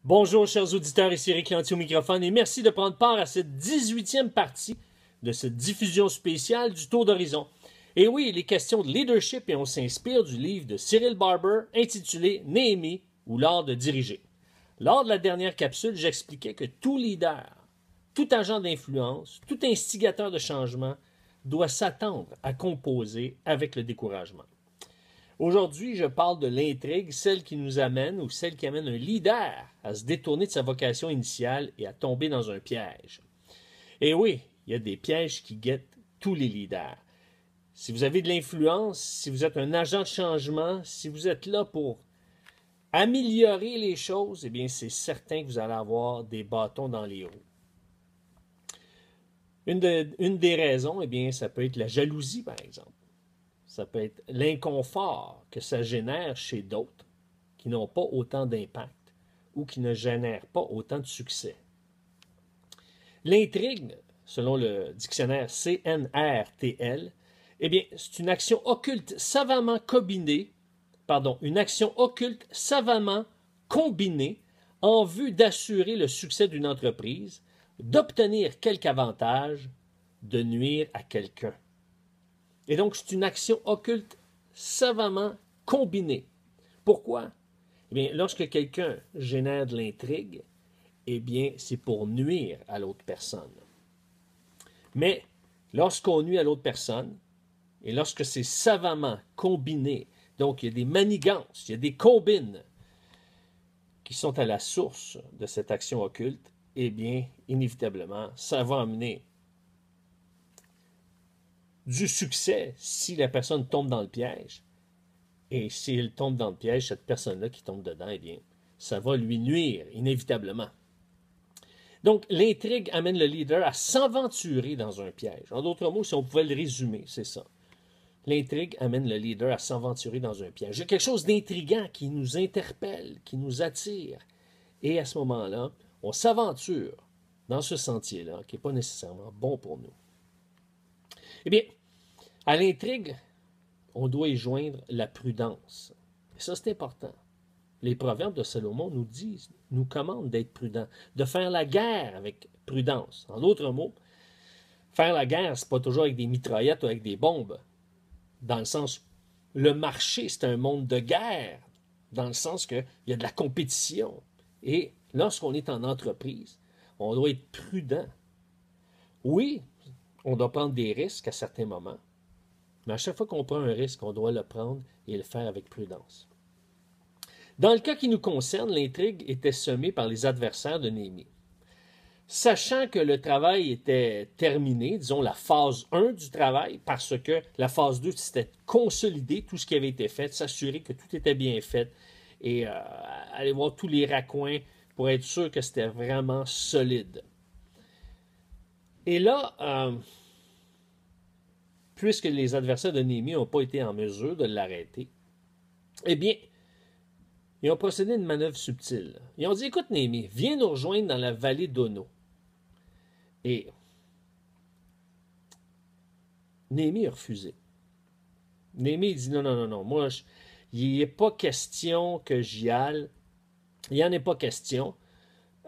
Bonjour chers auditeurs, ici Eric Lanty au microphone et merci de prendre part à cette 18e partie de cette diffusion spéciale du Tour d'Horizon. Et oui, il est question de leadership et on s'inspire du livre de Cyril Barber intitulé Néhémie ou l'art de diriger. Lors de la dernière capsule, j'expliquais que tout leader, tout agent d'influence, tout instigateur de changement doit s'attendre à composer avec le découragement. Aujourd'hui, je parle de l'intrigue, celle qui nous amène ou celle qui amène un leader à se détourner de sa vocation initiale et à tomber dans un piège. Et oui, il y a des pièges qui guettent tous les leaders. Si vous avez de l'influence, si vous êtes un agent de changement, si vous êtes là pour améliorer les choses, eh bien, c'est certain que vous allez avoir des bâtons dans les roues. Une des raisons, eh bien, ça peut être la jalousie, par exemple. Ça peut être l'inconfort que ça génère chez d'autres qui n'ont pas autant d'impact ou qui ne génèrent pas autant de succès. L'intrigue, selon le dictionnaire CNRTL, eh bien, c'est une action occulte savamment combinée, en vue d'assurer le succès d'une entreprise, d'obtenir quelque avantage, de nuire à quelqu'un. Et donc, c'est une action occulte savamment combinée. Pourquoi? Eh bien, lorsque quelqu'un génère de l'intrigue, eh bien, c'est pour nuire à l'autre personne. Mais lorsqu'on nuit à l'autre personne, et lorsque c'est savamment combiné, donc il y a des manigances, il y a des combines qui sont à la source de cette action occulte, eh bien, inévitablement, ça va amener du succès si la personne tombe dans le piège. Et s'il tombe dans le piège, cette personne-là qui tombe dedans, eh bien, ça va lui nuire inévitablement. Donc, l'intrigue amène le leader à s'aventurer dans un piège. En d'autres mots, si on pouvait le résumer, c'est ça. L'intrigue amène le leader à s'aventurer dans un piège. Il y a quelque chose d'intriguant qui nous interpelle, qui nous attire. Et à ce moment-là, on s'aventure dans ce sentier-là qui n'est pas nécessairement bon pour nous. Eh bien, à l'intrigue, on doit y joindre la prudence. Et ça, c'est important. Les proverbes de Salomon nous disent, nous commandent d'être prudents, de faire la guerre avec prudence. En d'autres mots, faire la guerre, ce n'est pas toujours avec des mitraillettes ou avec des bombes. Dans le sens, le marché, c'est un monde de guerre, dans le sens qu'il y a de la compétition. Et lorsqu'on est en entreprise, on doit être prudent. Oui, on doit prendre des risques à certains moments, mais à chaque fois qu'on prend un risque, on doit le prendre et le faire avec prudence. Dans le cas qui nous concerne, l'intrigue était semée par les adversaires de Néhémie. Sachant que le travail était terminé, disons la phase 1 du travail, parce que la phase 2, c'était consolider tout ce qui avait été fait, s'assurer que tout était bien fait et aller voir tous les raccoins pour être sûr que c'était vraiment solide. Et là, puisque les adversaires de Néhémie n'ont pas été en mesure de l'arrêter, eh bien, ils ont procédé à une manœuvre subtile. Ils ont dit, écoute Néhémie, viens nous rejoindre dans la vallée d'Ono. Et Néhémie a refusé. Néhémie dit, non, moi, il n'est pas question que j'y aille. Il n'y en est pas question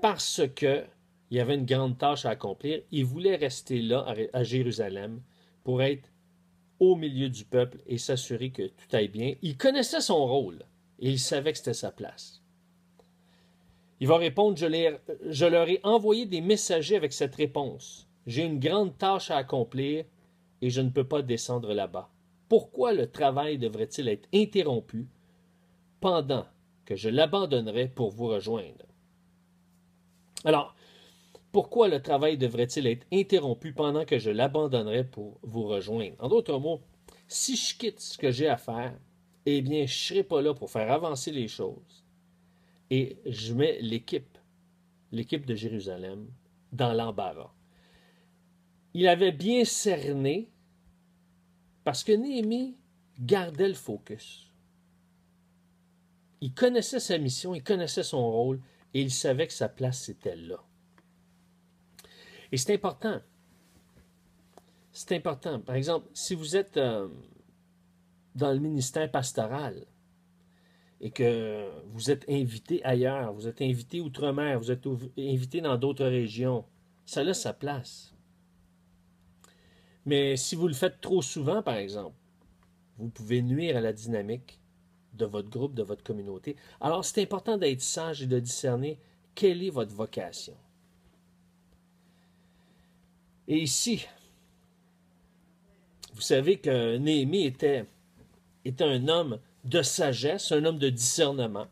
parce qu'il y avait une grande tâche à accomplir. Il voulait rester là, à Jérusalem, pour être au milieu du peuple et s'assurer que tout aille bien. Il connaissait son rôle et il savait que c'était sa place. Il va répondre, je leur ai envoyé des messagers avec cette réponse. J'ai une grande tâche à accomplir et je ne peux pas descendre là-bas. Pourquoi le travail devrait-il être interrompu pendant que je l'abandonnerai pour vous rejoindre? Alors, pourquoi le travail devrait-il être interrompu pendant que je l'abandonnerai pour vous rejoindre? En d'autres mots, si je quitte ce que j'ai à faire, eh bien, je ne serai pas là pour faire avancer les choses. Et je mets l'équipe de Jérusalem, dans l'embarras. Il avait bien cerné, parce que Néhémie gardait le focus. Il connaissait sa mission, il connaissait son rôle, et il savait que sa place, c'était là. Et c'est important. C'est important. Par exemple, si vous êtes dans le ministère pastoral, et que vous êtes invité ailleurs, vous êtes invité outre-mer, vous êtes invité dans d'autres régions, ça a sa place. Mais si vous le faites trop souvent, par exemple, vous pouvez nuire à la dynamique de votre groupe, de votre communauté. Alors, c'est important d'être sage et de discerner quelle est votre vocation. Et ici, vous savez que Néhémie était un homme de sagesse, un homme de discernement.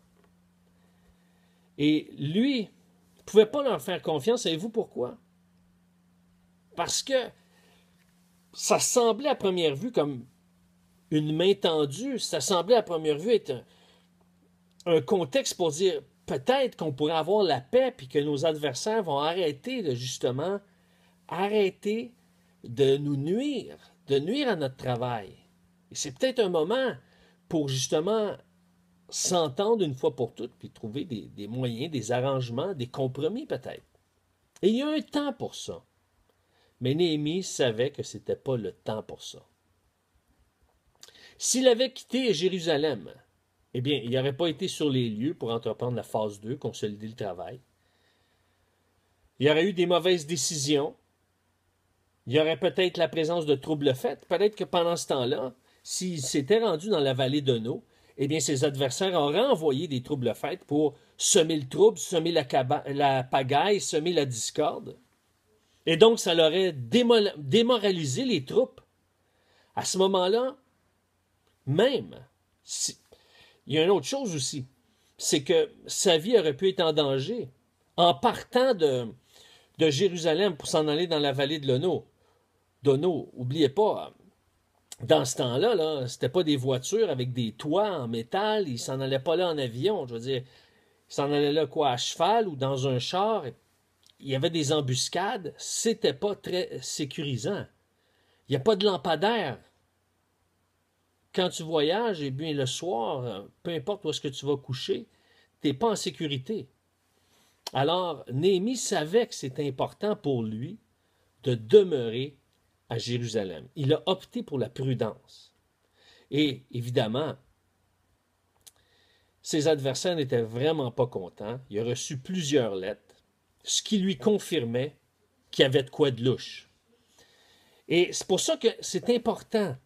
Et lui, ne pouvait pas leur faire confiance. Savez-vous pourquoi? Parce que ça semblait à première vue comme une main tendue. Ça semblait à première vue être un contexte pour dire peut-être qu'on pourrait avoir la paix puis que nos adversaires vont arrêter de justement arrêter de nous nuire, de nuire à notre travail. Et c'est peut-être un moment pour justement s'entendre une fois pour toutes puis trouver des moyens, des arrangements, des compromis peut-être. Et il y a un temps pour ça. Mais Néhémie savait que ce n'était pas le temps pour ça. S'il avait quitté Jérusalem, eh bien, il n'aurait pas été sur les lieux pour entreprendre la phase 2, consolider le travail. Il y aurait eu des mauvaises décisions. Il y aurait peut-être la présence de troubles faits. Peut-être que pendant ce temps-là, s'il s'était rendu dans la vallée d'Ono, eh bien, ses adversaires auraient envoyé des troubles faits pour semer le trouble, semer la pagaille, semer la discorde. Et donc, ça l'aurait démoralisé les troupes. À ce moment-là, même, il y a une autre chose aussi, c'est que sa vie aurait pu être en danger en partant de Jérusalem pour s'en aller dans la vallée de l'Ono. N'oubliez pas, dans ce temps-là, c'était pas des voitures avec des toits en métal, il s'en allait pas là en avion, je veux dire, il s'en allait là quoi, à cheval ou dans un char. Il y avait des embuscades, c'était pas très sécurisant. Il n'y a pas de lampadaire. Quand tu voyages, eh bien, le soir, peu importe où est-ce que tu vas coucher, tu n'es pas en sécurité. Alors, Néhémie savait que c'était important pour lui de demeurer à Jérusalem. Il a opté pour la prudence. Et évidemment, ses adversaires n'étaient vraiment pas contents. Il a reçu plusieurs lettres, ce qui lui confirmait qu'il y avait de quoi de louche. Et c'est pour ça que c'est important,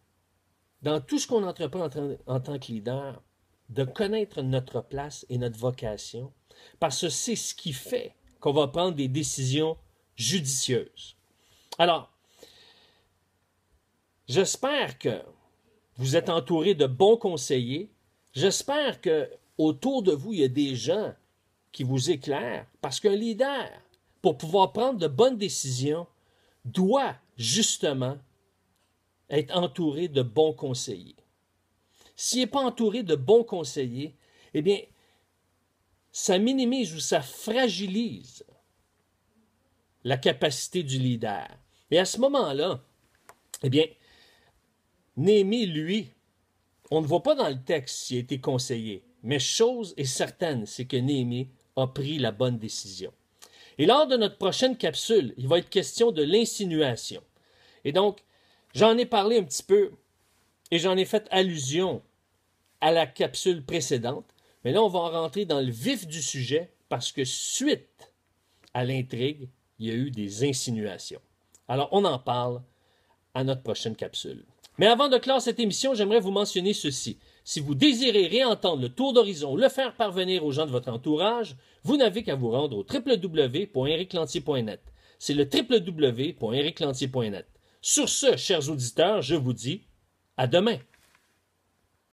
dans tout ce qu'on entreprend en tant que leader, de connaître notre place et notre vocation, parce que c'est ce qui fait qu'on va prendre des décisions judicieuses. Alors, j'espère que vous êtes entouré de bons conseillers. J'espère que autour de vous, il y a des gens qui vous éclairent, parce qu'un leader, pour pouvoir prendre de bonnes décisions, doit justement être entouré de bons conseillers. S'il n'est pas entouré de bons conseillers, eh bien, ça minimise ou ça fragilise la capacité du leader. Et à ce moment-là, eh bien, Néhémie, lui, on ne voit pas dans le texte s'il a été conseillé, mais chose est certaine, c'est que Néhémie a pris la bonne décision. Et lors de notre prochaine capsule, il va être question de l'insinuation. Et donc, j'en ai parlé un petit peu et j'en ai fait allusion à la capsule précédente, mais là, on va en rentrer dans le vif du sujet parce que suite à l'intrigue, il y a eu des insinuations. Alors, on en parle à notre prochaine capsule. Mais avant de clore cette émission, j'aimerais vous mentionner ceci. Si vous désirez réentendre le tour d'horizon ou le faire parvenir aux gens de votre entourage, vous n'avez qu'à vous rendre au www.ericlantier.net. C'est le www.ericlantier.net. Sur ce, chers auditeurs, je vous dis à demain.